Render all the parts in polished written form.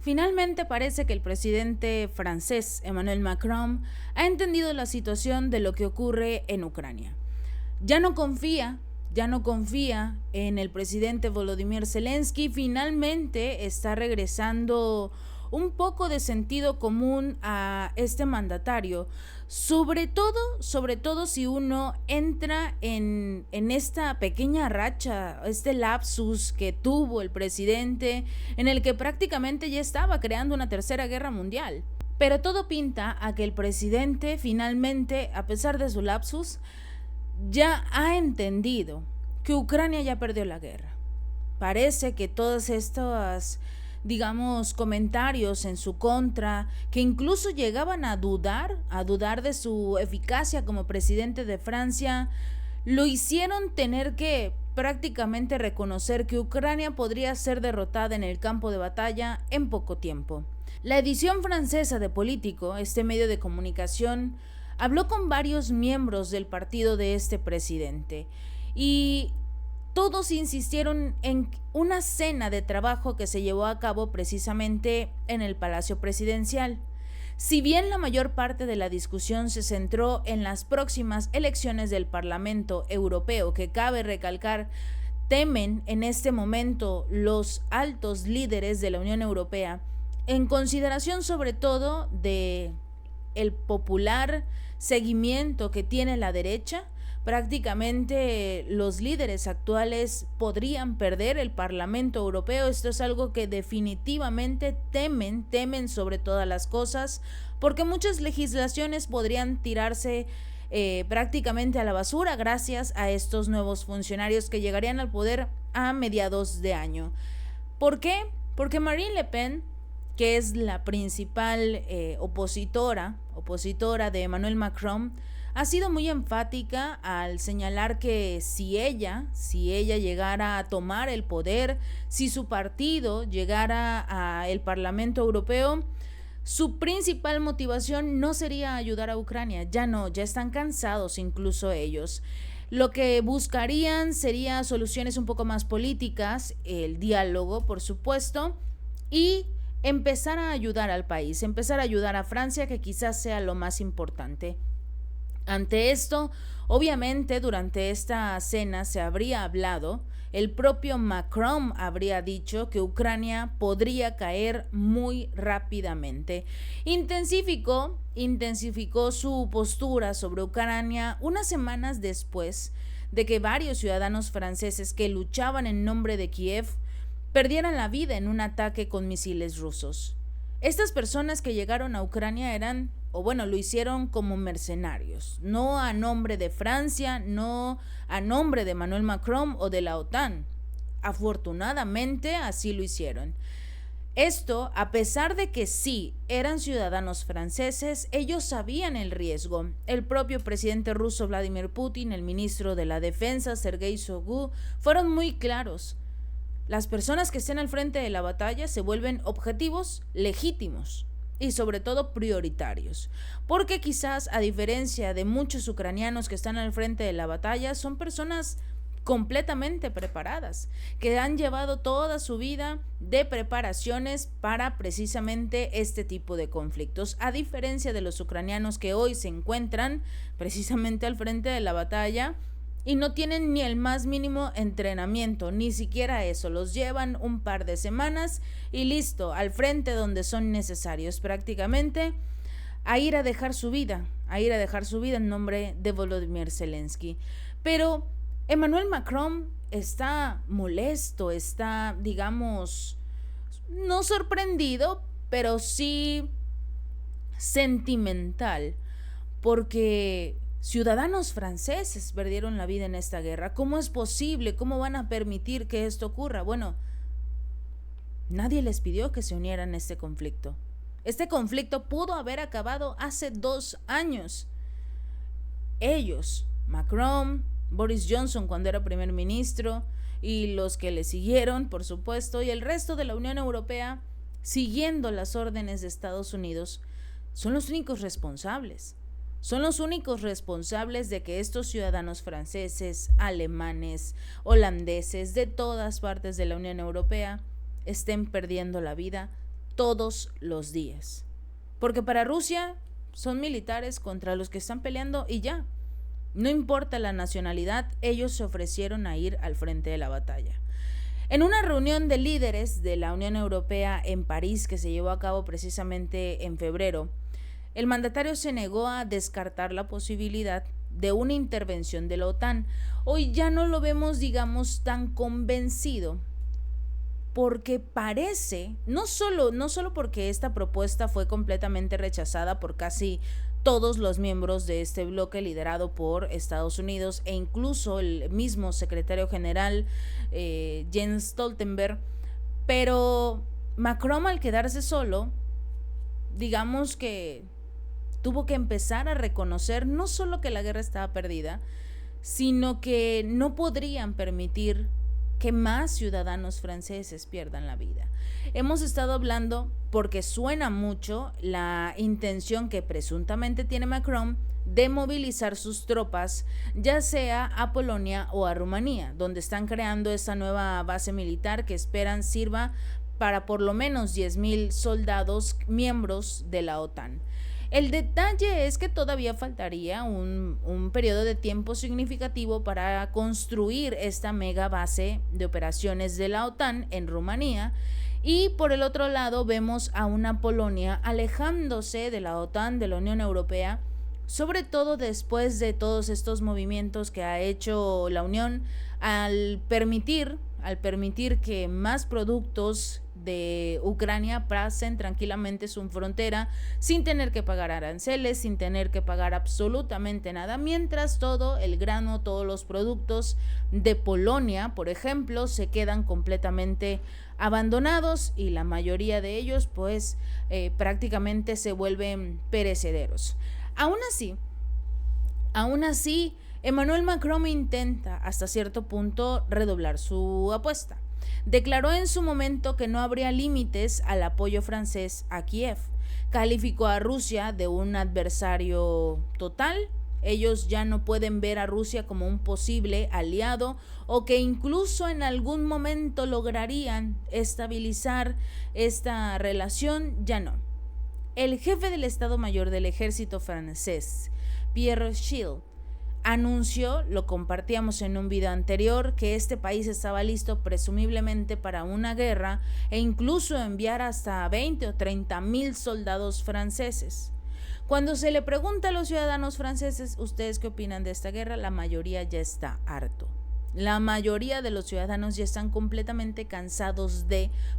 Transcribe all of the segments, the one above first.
Finalmente parece que el presidente francés Emmanuel Macron ha entendido la situación de lo que ocurre en Ucrania. Ya no confía, ya no confía en el presidente Volodymyr Zelensky. Finalmente está regresando un poco de sentido común a este mandatario, sobre todo si uno entra en esta pequeña racha, este lapsus que tuvo el presidente, en el que prácticamente ya estaba creando una tercera guerra mundial. Pero todo pinta a que el presidente finalmente, a pesar de su lapsus, ya ha entendido que Ucrania ya perdió la guerra. Parece que todas estas, comentarios en su contra, que incluso llegaban a dudar de su eficacia como presidente de Francia, lo hicieron tener que prácticamente reconocer que Ucrania podría ser derrotada en el campo de batalla en poco tiempo. La edición francesa de Político, este medio de comunicación, habló con varios miembros del partido de este presidente y todos insistieron en una cena de trabajo que se llevó a cabo precisamente en el Palacio Presidencial. Si bien la mayor parte de la discusión se centró en las próximas elecciones del Parlamento Europeo, que cabe recalcar, temen en este momento los altos líderes de la Unión Europea, en consideración sobre todo de el popular seguimiento que tiene la derecha, prácticamente los líderes actuales podrían perder el Parlamento Europeo. Esto es algo que definitivamente temen sobre todas las cosas, porque muchas legislaciones podrían tirarse prácticamente a la basura gracias a estos nuevos funcionarios que llegarían al poder a mediados de año. ¿Por qué? Porque Marine Le Pen, que es la principal opositora de Emmanuel Macron, ha sido muy enfática al señalar que si ella llegara a tomar el poder, si su partido llegara al Parlamento Europeo, su principal motivación no sería ayudar a Ucrania, ya están cansados incluso ellos. Lo que buscarían sería soluciones un poco más políticas, el diálogo, por supuesto, y empezar a ayudar al país, empezar a ayudar a Francia, que quizás sea lo más importante. Ante esto, obviamente durante esta cena se habría hablado, el propio Macron habría dicho que Ucrania podría caer muy rápidamente. Intensificó su postura sobre Ucrania unas semanas después de que varios ciudadanos franceses que luchaban en nombre de Kiev perdieran la vida en un ataque con misiles rusos. Estas personas que llegaron a Ucrania lo hicieron como mercenarios, no a nombre de Francia, no a nombre de Emmanuel Macron o de la OTAN. Afortunadamente así lo hicieron. Esto, a pesar de que sí eran ciudadanos franceses, ellos sabían el riesgo. El propio presidente ruso Vladimir Putin, el ministro de la Defensa Sergei Shoigu, fueron muy claros. Las personas que estén al frente de la batalla se vuelven objetivos legítimos y sobre todo prioritarios, porque quizás a diferencia de muchos ucranianos que están al frente de la batalla, son personas completamente preparadas, que han llevado toda su vida de preparaciones para precisamente este tipo de conflictos, a diferencia de los ucranianos que hoy se encuentran precisamente al frente de la batalla y no tienen ni el más mínimo entrenamiento, ni siquiera eso, los llevan un par de semanas y listo, al frente donde son necesarios prácticamente, a ir a dejar su vida en nombre de Volodymyr Zelensky. Pero Emmanuel Macron está molesto, está, no sorprendido, pero sí sentimental, porque ciudadanos franceses perdieron la vida en esta guerra. ¿Cómo es posible? ¿Cómo van a permitir que esto ocurra? Bueno, nadie les pidió que se unieran a este conflicto. Este conflicto pudo haber acabado hace 2 años. Ellos, Macron, Boris Johnson cuando era primer ministro, y los que le siguieron, por supuesto, y el resto de la Unión Europea, siguiendo las órdenes de Estados Unidos, son los únicos responsables. Son los únicos responsables de que estos ciudadanos franceses, alemanes, holandeses, de todas partes de la Unión Europea, estén perdiendo la vida todos los días. Porque para Rusia son militares contra los que están peleando y ya. No importa la nacionalidad, ellos se ofrecieron a ir al frente de la batalla. En una reunión de líderes de la Unión Europea en París que se llevó a cabo precisamente en febrero, el mandatario se negó a descartar la posibilidad de una intervención de la OTAN. Hoy ya no lo vemos, digamos, tan convencido, porque parece, no solo porque esta propuesta fue completamente rechazada por casi todos los miembros de este bloque liderado por Estados Unidos e incluso el mismo secretario general Jens Stoltenberg, pero Macron, al quedarse solo, digamos que tuvo que empezar a reconocer no solo que la guerra estaba perdida, sino que no podrían permitir que más ciudadanos franceses pierdan la vida. Hemos estado hablando, porque suena mucho, la intención que presuntamente tiene Macron de movilizar sus tropas, ya sea a Polonia o a Rumanía, donde están creando esta nueva base militar que esperan sirva para por lo menos 10,000 soldados miembros de la OTAN. El detalle es que todavía faltaría un periodo de tiempo significativo para construir esta mega base de operaciones de la OTAN en Rumanía, y por el otro lado vemos a una Polonia alejándose de la OTAN, de la Unión Europea, sobre todo después de todos estos movimientos que ha hecho la Unión al permitir que más productos de Ucrania pasen tranquilamente su frontera sin tener que pagar aranceles, sin tener que pagar absolutamente nada, mientras todo el grano, todos los productos de Polonia, por ejemplo, se quedan completamente abandonados y la mayoría de ellos pues prácticamente se vuelven perecederos. Aún así, Emmanuel Macron intenta hasta cierto punto redoblar su apuesta. Declaró en su momento que no habría límites al apoyo francés a Kiev. Calificó a Rusia de un adversario total. Ellos ya no pueden ver a Rusia como un posible aliado o que incluso en algún momento lograrían estabilizar esta relación, ya no. El jefe del Estado Mayor del Ejército francés, Pierre Schild, anunció, lo compartíamos en un video anterior, que este país estaba listo presumiblemente para una guerra e incluso enviar hasta 20 o 30,000 soldados franceses. Cuando se le pregunta a los ciudadanos franceses, ¿ustedes qué opinan de esta guerra?, la mayoría ya está harto. La mayoría de los ciudadanos ya están completamente cansados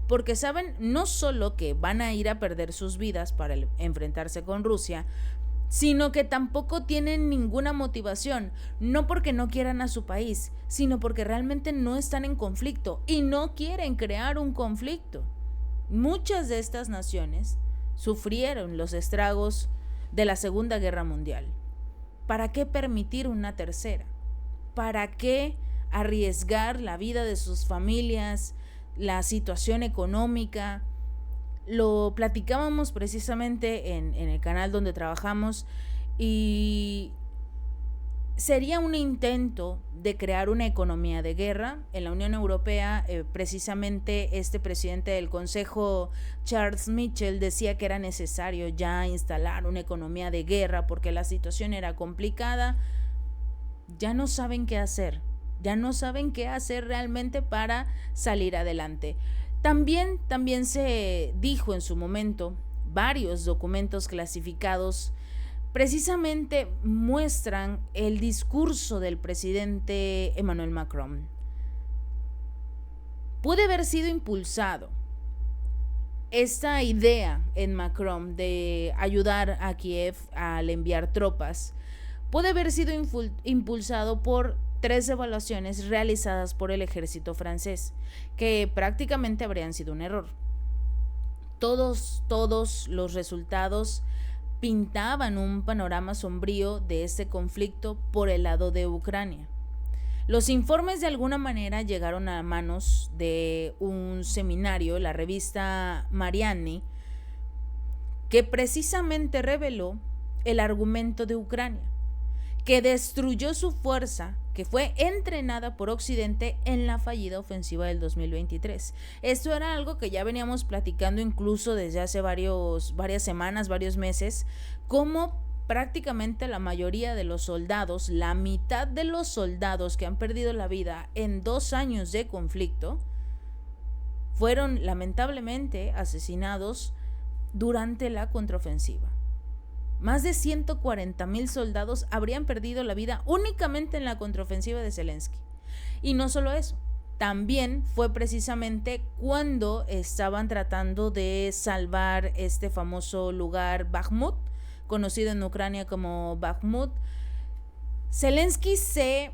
porque saben no solo que van a ir a perder sus vidas para enfrentarse con Rusia, sino que tampoco tienen ninguna motivación, no porque no quieran a su país, sino porque realmente no están en conflicto y no quieren crear un conflicto. Muchas de estas naciones sufrieron los estragos de la Segunda Guerra Mundial. ¿Para qué permitir una tercera? ¿Para qué arriesgar la vida de sus familias, la situación económica? Lo platicábamos precisamente en el canal donde trabajamos y sería un intento de crear una economía de guerra. En la Unión Europea, precisamente este presidente del Consejo, Charles Michel, decía que era necesario ya instalar una economía de guerra porque la situación era complicada. Ya no saben qué hacer, realmente para salir adelante. También se dijo en su momento, varios documentos clasificados precisamente muestran el discurso del presidente Emmanuel Macron. Puede haber sido impulsado esta idea en Macron de ayudar a Kiev al enviar tropas, puede haber sido impulsado por 3 evaluaciones realizadas por el ejército francés, que prácticamente habrían sido un error. Todos los resultados pintaban un panorama sombrío de este conflicto por el lado de Ucrania. Los informes de alguna manera llegaron a manos de un seminario, la revista Mariani, que precisamente reveló el argumento de Ucrania, que destruyó su fuerza, que fue entrenada por Occidente en la fallida ofensiva del 2023. Esto era algo que ya veníamos platicando incluso desde hace varias semanas, varios meses, como prácticamente la mayoría de los soldados, la mitad de los soldados que han perdido la vida en 2 años de conflicto, fueron lamentablemente asesinados durante la contraofensiva. Más de 140,000 soldados habrían perdido la vida únicamente en la contraofensiva de Zelensky. Y no solo eso, también fue precisamente cuando estaban tratando de salvar este famoso lugar Bakhmut, conocido en Ucrania como Bakhmut. Zelensky se,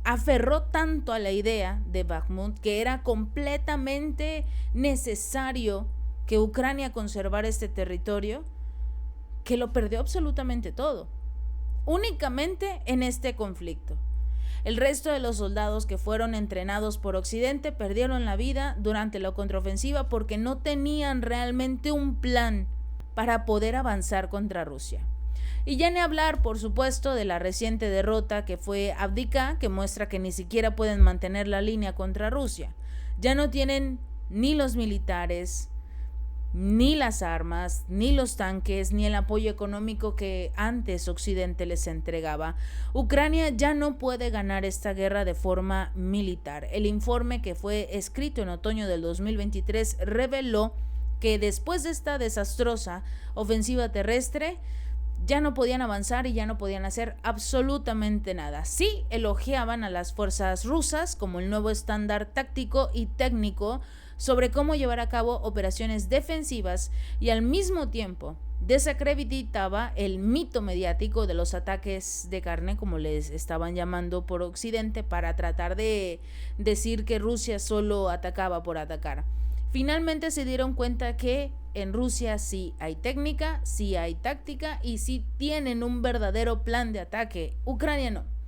aferró tanto a la idea de Bakhmut que era completamente necesario que Ucrania conservara este territorio, que lo perdió absolutamente todo, únicamente en este conflicto. El resto de los soldados que fueron entrenados por Occidente perdieron la vida durante la contraofensiva porque no tenían realmente un plan para poder avanzar contra Rusia. Y ya ni hablar, por supuesto, de la reciente derrota que fue Avdiivka, que muestra que ni siquiera pueden mantener la línea contra Rusia. Ya no tienen ni los militares, ni las armas, ni los tanques, ni el apoyo económico que antes Occidente les entregaba. Ucrania ya no puede ganar esta guerra de forma militar. El informe que fue escrito en otoño del 2023 reveló que después de esta desastrosa ofensiva terrestre, ya no podían avanzar y ya no podían hacer absolutamente nada. Sí elogiaban a las fuerzas rusas como el nuevo estándar táctico y técnico sobre cómo llevar a cabo operaciones defensivas, y al mismo tiempo desacreditaba el mito mediático de los ataques de carne, como les estaban llamando por Occidente, para tratar de decir que Rusia solo atacaba por atacar. Finalmente se dieron cuenta que en Rusia sí hay técnica, sí hay táctica y sí tienen un verdadero plan de ataque. Ucrania no.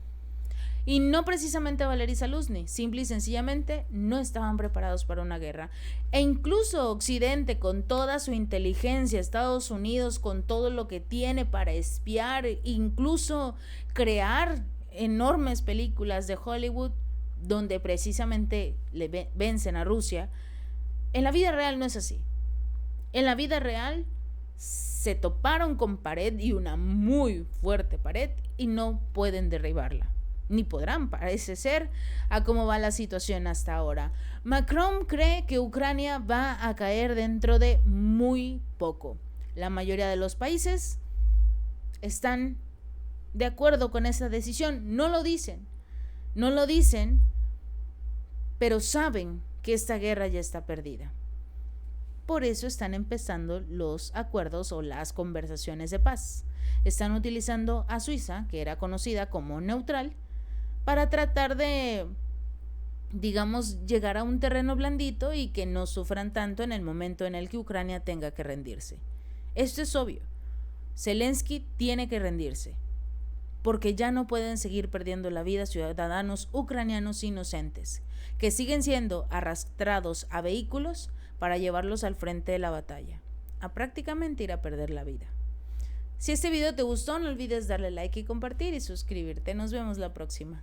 Y no precisamente Valery Zaluzhny, simple y sencillamente no estaban preparados para una guerra. E incluso Occidente, con toda su inteligencia, Estados Unidos con todo lo que tiene para espiar, incluso crear enormes películas de Hollywood donde precisamente le vencen a Rusia, en la vida real no es así. En la vida real se toparon con pared, y una muy fuerte pared, y no pueden derribarla. Ni podrán, parece ser, a cómo va la situación hasta ahora. Macron cree que Ucrania va a caer dentro de muy poco. La mayoría de los países están de acuerdo con esa decisión. No lo dicen, pero saben que esta guerra ya está perdida. Por eso están empezando los acuerdos o las conversaciones de paz. Están utilizando a Suiza, que era conocida como neutral, para tratar de, llegar a un terreno blandito y que no sufran tanto en el momento en el que Ucrania tenga que rendirse. Esto es obvio. Zelensky tiene que rendirse, porque ya no pueden seguir perdiendo la vida ciudadanos ucranianos inocentes, que siguen siendo arrastrados a vehículos para llevarlos al frente de la batalla, a prácticamente ir a perder la vida. Si este video te gustó, no olvides darle like y compartir y suscribirte. Nos vemos la próxima.